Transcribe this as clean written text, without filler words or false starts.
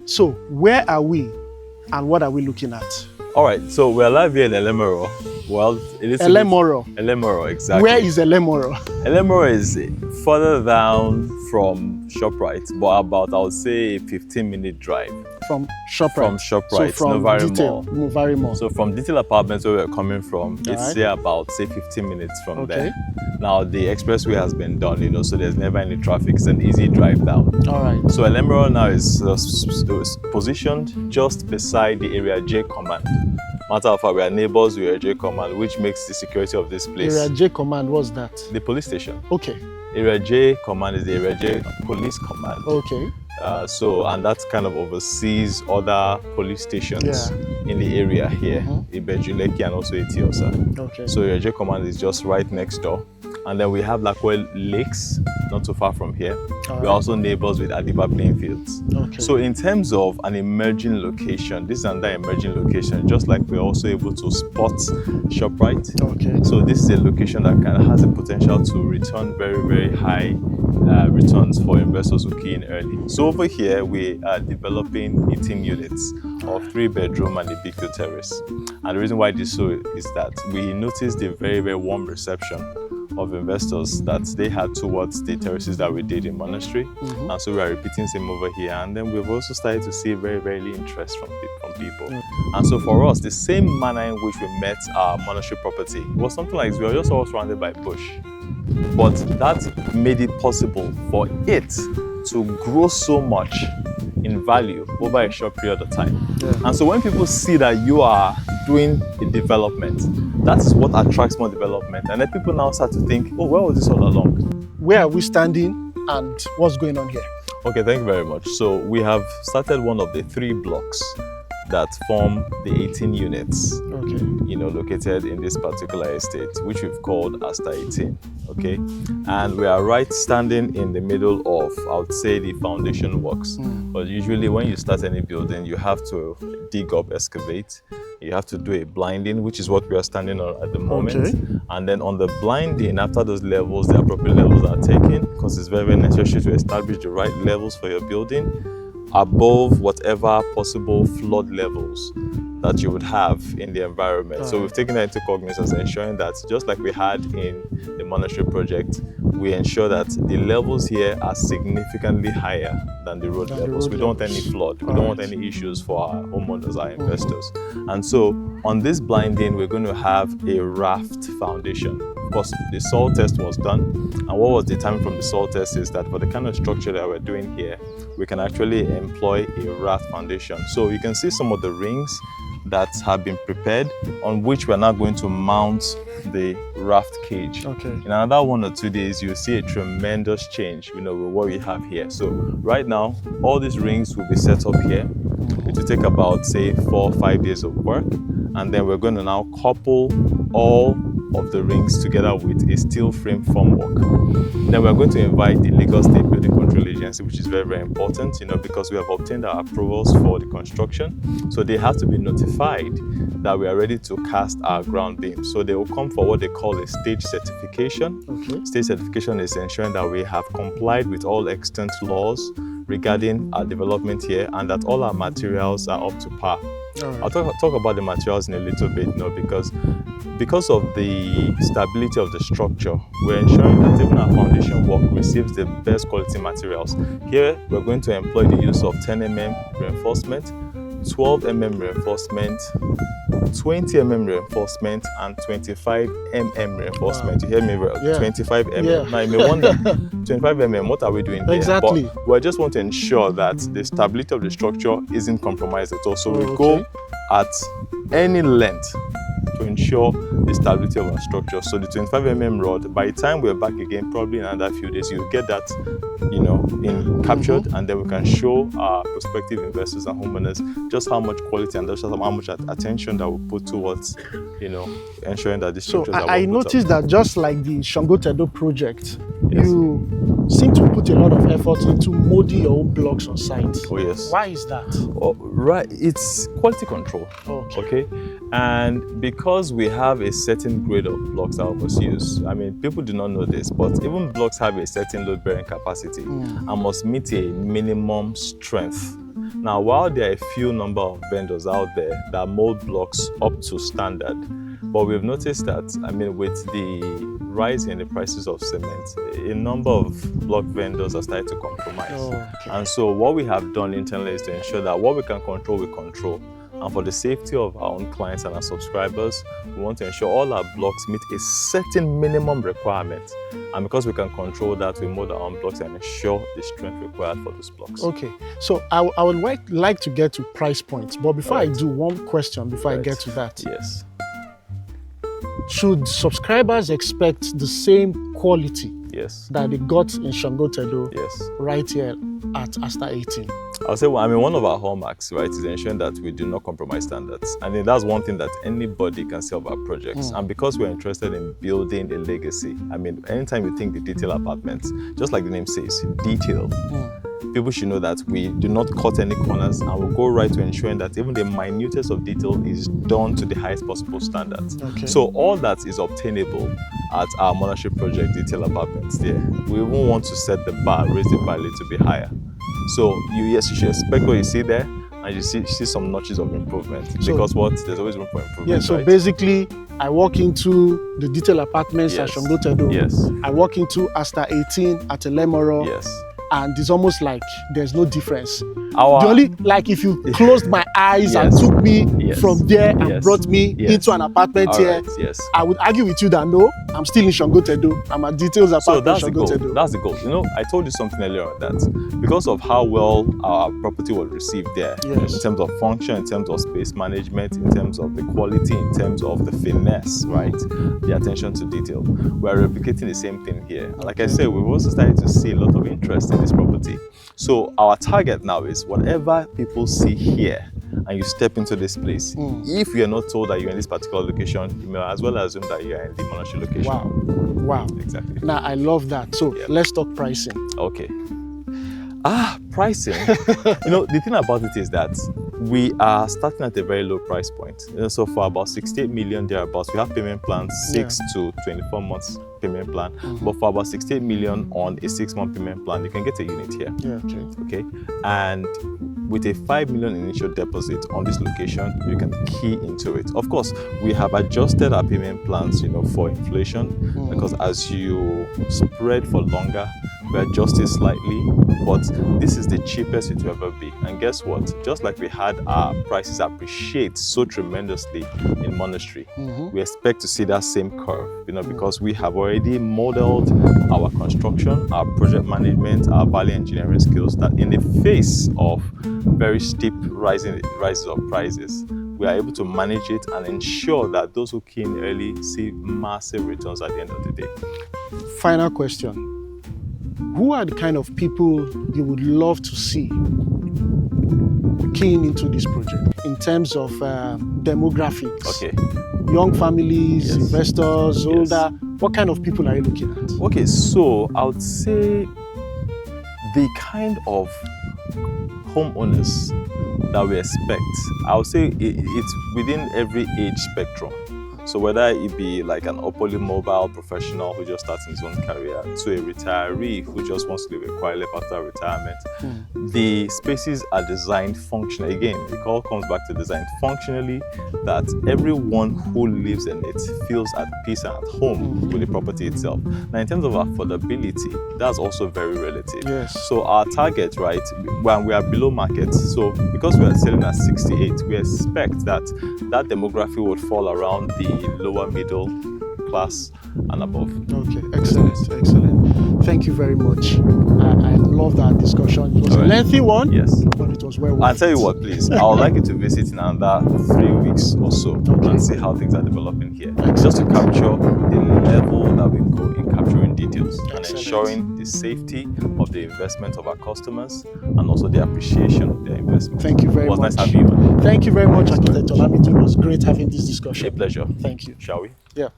So where are we and what are we looking at? All right, so we're live here in Elemoro. Well, it is Elemoro. Elemoro, exactly. Where is Elemoro? Elemoro is further down from ShopRite, but about, I would say, a 15-minute drive. From ShopRite? From ShopRite, so from Novari Mall. So from Detail Apartments, where we're coming from, it's right. here about, say, 15 minutes from there. Now, the expressway has been done, so there's never any traffic. It's an easy drive down. All right. So Elemoro now is positioned just beside the Area J Command. Matter of fact, we are neighbors with Area J Command, which makes the security of this place. Area J Command, what's that? The police station. Okay. Area J Command is the Area J Police Command. Okay. And that kind of oversees other police stations in the area here, Ibeju, Lekki, and also Etiosa. Okay. So Area J Command is just right next door. And then we have Lakwe Lakes, not too far from here. We're also neighbors with Adiba playing fields. Okay. So in terms of an emerging location, this is another emerging location, just like we're also able to spot ShopRite. Okay. So this is a location that kind of has the potential to return very, very high returns for investors who key in early. So over here, we are developing 18 units of 3-bedroom and a BQ terrace. And the reason why this so is that we noticed a very, very warm reception of investors that they had towards the terraces that we did in Monastery. And so we are repeating same over here. And then we've also started to see very, very little interest from people. And so for us, the same manner in which we met our Monastery property was something like we were just all surrounded by bush. But that made it possible for it to grow so much in value over a short period of time. And so when people see that you are doing a development, that is what attracts more development. And then people now start to think, oh, where was this all along? Where are we standing and what's going on here? Okay, thank you very much. So we have started one of the 3 blocks that form the 18 units, located in this particular estate, which we've called Aster18, okay? And we are right standing in the middle of, I would say, the foundation works. But usually when you start any building, you have to dig up, excavate. You have to do a blinding, which is what we are standing on at the moment. And then on the blinding, after those levels, the appropriate levels are taken, because it's very, very necessary to establish the right levels for your building above whatever possible flood levels that you would have in the environment. So we've taken that into cognizance, ensuring that just like we had in the Monastery project, we ensure that the levels here are significantly higher than the road levels. We don't want any flood. We don't want any issues for our homeowners, our investors. And so on this blinding, we're going to have a raft foundation. Of course, the soil test was done. And what was determined from the soil test is that for the kind of structure that we're doing here, we can actually employ a raft foundation. So you can see some of the rings that have been prepared on which we're now going to mount the raft cage. In another 1 or 2 days, you'll see a tremendous change, with what we have here. So right now, all these rings will be set up here. It will take about, say, 4 or 5 days of work. And then we're going to now couple all of the rings together with a steel frame formwork. Then we're going to invite the Lagos State Building Control Agency, which is very, very important, because we have obtained our approvals for the construction. So they have to be notified that we are ready to cast our ground beam. So they will come for what they call a stage certification. Stage certification is ensuring that we have complied with all extant laws regarding our development here and that all our materials are up to par. I'll talk about the materials in a little bit, because of the stability of the structure, we're ensuring that even our foundation work receives the best quality materials. Here, we're going to employ the use of 10 mm reinforcement, 12 mm reinforcement, 20 mm reinforcement, and 25 mm reinforcement. You hear me well? 25 mm. Now you may wonder, 25 mm, what are we doing here? But we just want to ensure that the stability of the structure isn't compromised at all. So we go at any length to ensure the stability of our structure. So the 25 mm rod, by the time we're back again, probably in another few days, you'll get that, captured, and then we can show our prospective investors and homeowners just how much quality and just how much attention that we put towards, ensuring that the structures are well I noticed that just like the Sangotedo project, you seem to put a lot of effort into molding your own blocks on site. Oh yes. Why is that? Right, it's quality control. Okay. And because we have a certain grade of blocks that we must use, I mean, people do not know this, but even blocks have a certain load-bearing capacity and must meet a minimum strength. Now, while there are a few number of vendors out there that mold blocks up to standard, but we've noticed that, I mean, with the rise in the prices of cement, a number of block vendors are starting to compromise. And so what we have done internally is to ensure that what we can control, we control. And for the safety of our own clients and our subscribers, we want to ensure all our blocks meet a certain minimum requirement. And because we can control that, we mold our own blocks and ensure the strength required for those blocks. Okay, so I would like to get to price points, but before I do, one question before I get to that. Yes. Should subscribers expect the same quality that they got in Sangotedo right here at Aster18? I'll say, well, I mean, one of our hallmarks, right, is ensuring that we do not compromise standards. I mean, that's one thing that anybody can see of our projects. And because we're interested in building a legacy, I mean, anytime you think the detail apartments, just like the name says, detail, people should know that we do not cut any corners and we'll go right to ensuring that even the minutest of detail is done to the highest possible standards. So all that is obtainable at our monastery project detail apartments there. We even want to set the bar, raise the bar a little bit higher. So you should expect what you see there, and you see some notches of improvement. Because there's always room for improvement. Yeah, so basically, I walk into the detail apartments at Sangotedo. I walk into Aster18 at Elemoro. And it's almost like there's no difference. The only, like if you closed my eyes and took me from there and brought me into an apartment here, I would argue with you that no, I'm still in Sangotedo. I'm at details apartment Sangotedo. That's the goal. You know, I told you something earlier on that because of how well our property was received there, in terms of function, in terms of space management, in terms of the quality, in terms of the finesse, right? The attention to detail. We're replicating the same thing here. Like I said, we've also started to see a lot of interest in this property. So our target now is whatever people see here and you step into this place, if you're not told that you're in this particular location, you may as well assume that you're in the monastery location. Wow. Exactly. Now I love that. So let's talk pricing. Okay. Pricing. You know, the thing about it is that we are starting at a very low price point. You know, so for about 68 million thereabouts, we have payment plans 6 to 24 months payment plan. But for about 68 million on a 6-month payment plan, you can get a unit here. Okay. And with a 5 million initial deposit on this location, you can key into it. Of course, we have adjusted our payment plans, you know, for inflation, because as you spread for longer, we adjust it slightly, but this is the cheapest it will ever be. And guess what? Just like we had our prices appreciate so tremendously in monastery, we expect to see that same curve, you know, because we have already modeled our construction, our project management, our value engineering skills, that in the face of very steep rises of prices, we are able to manage it and ensure that those who key in early see massive returns at the end of the day. Final question. Who are the kind of people you would love to see keying into this project in terms of demographics? Young families, investors, older. What kind of people are you looking at? Okay, so I would say the kind of homeowners that we expect, I would say it's within every age spectrum. So whether it be like an upwardly mobile professional who just starts his own career, to a retiree who just wants to live a quiet life after retirement, the spaces are designed functionally. Again, it all comes back to design functionally, that everyone who lives in it feels at peace and at home with the property itself. Now, in terms of affordability, that's also very relative. So our target, right, when we are below market, so because we are selling at 68, we expect that that demography would fall around the lower middle class and above. Okay, excellent. Thank you very much. I love that discussion. It was a lengthy one, but it was well worth it. I'll tell you what, please. I would like you to visit in another 3 weeks or so and see how things are developing here. Just to capture the level that we go in capturing details and ensuring the safety of the investment of our customers and also the appreciation of their investment. Thank you very much. It was nice having you. Thank you very much, Architect Olamidun. It was great having this discussion. A pleasure. Thank you. Shall we? Yeah.